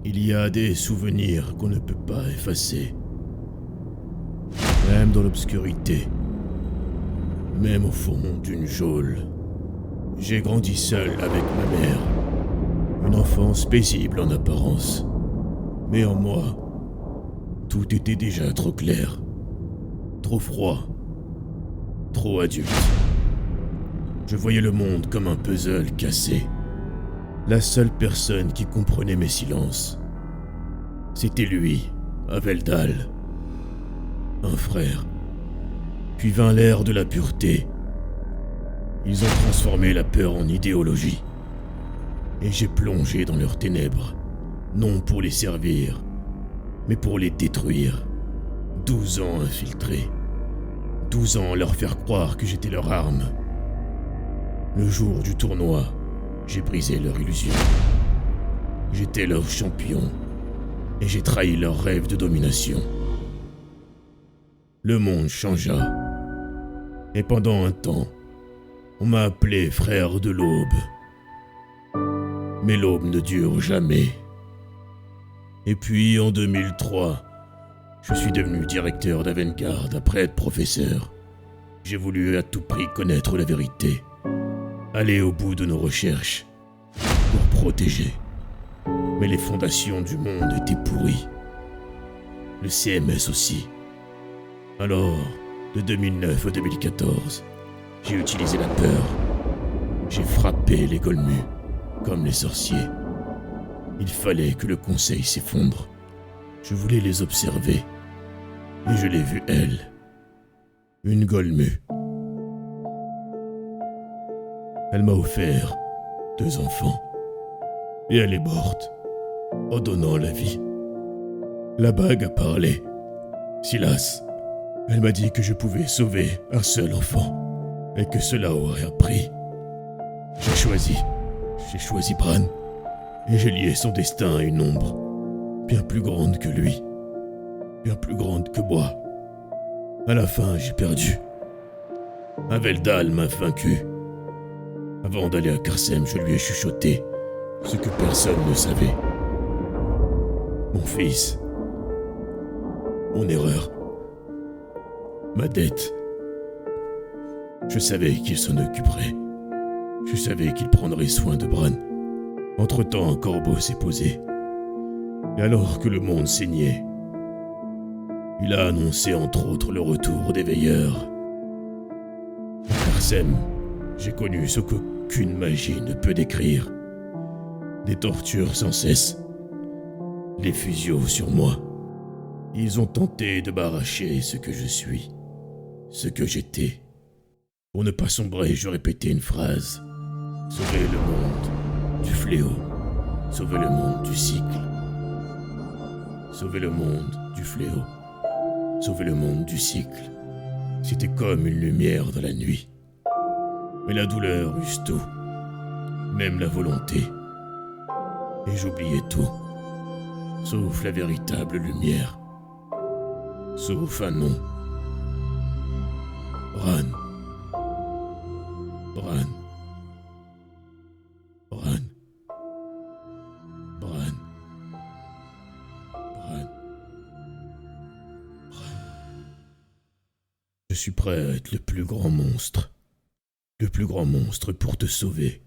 Il y a des souvenirs qu'on ne peut pas effacer. Même dans l'obscurité, même au fond d'une geôle. J'ai grandi seul avec ma mère. Une enfance paisible en apparence. Mais en moi, tout était déjà trop clair, trop froid, trop adulte. Je voyais le monde comme un puzzle cassé. La seule personne qui comprenait mes silences, c'était lui, Aveldal. Un frère. Puis vint l'ère de la pureté. Ils ont transformé la peur en idéologie. Et j'ai plongé dans leurs ténèbres, non pour les servir, mais pour les détruire. 12 ans infiltrés. 12 ans à leur faire croire que j'étais leur arme. Le jour du tournoi, j'ai brisé leur illusion. J'étais leur champion, et j'ai trahi leur rêve de domination. Le monde changea, et pendant un temps, on m'a appelé frère de l'aube. Mais l'aube ne dure jamais. Et puis en 2003, je suis devenu directeur d'Avantgarde après être professeur. J'ai voulu à tout prix connaître la vérité, aller au bout de nos recherches, pour protéger. Mais les fondations du monde étaient pourries. Le CMS aussi. Alors, de 2009 à 2014, j'ai utilisé la peur. J'ai frappé les Golmus, comme les sorciers. Il fallait que le conseil s'effondre. Je voulais les observer. Et je l'ai vue, elle. Une Golmu. Elle m'a offert 2 enfants. Et elle est morte, en donnant la vie. La bague a parlé. Silas. Elle m'a dit que je pouvais sauver un seul enfant. Et que cela aurait un prix. J'ai choisi Bran. Et j'ai lié son destin à une ombre, bien plus grande que lui, bien plus grande que moi. À la fin, j'ai perdu. Aveldal m'a vaincu. Avant d'aller à Karsem, je lui ai chuchoté ce que personne ne savait. Mon fils, mon erreur, ma dette. Je savais qu'il s'en occuperait. Je savais qu'il prendrait soin de Bran. Entre-temps, un corbeau s'est posé. Et alors que le monde saignait, il a annoncé entre autres le retour des veilleurs. À Karsem, j'ai connu ce qu'aucune magie ne peut décrire. Des tortures sans cesse. Les fusios sur moi. Ils ont tenté de m'arracher ce que je suis, ce que j'étais. Pour ne pas sombrer, je répétais une phrase. Sauver le monde du fléau. Sauver le monde du cycle. Sauver le monde du fléau. Sauver le monde du cycle. C'était comme une lumière dans la nuit. Mais la douleur use tout. Même la volonté. Et j'oubliais tout. Sauf la véritable lumière. Sauf un nom. Bran. Bran. Bran. Bran. Bran. Je suis prêt à être le plus grand monstre. Le plus grand monstre pour te sauver.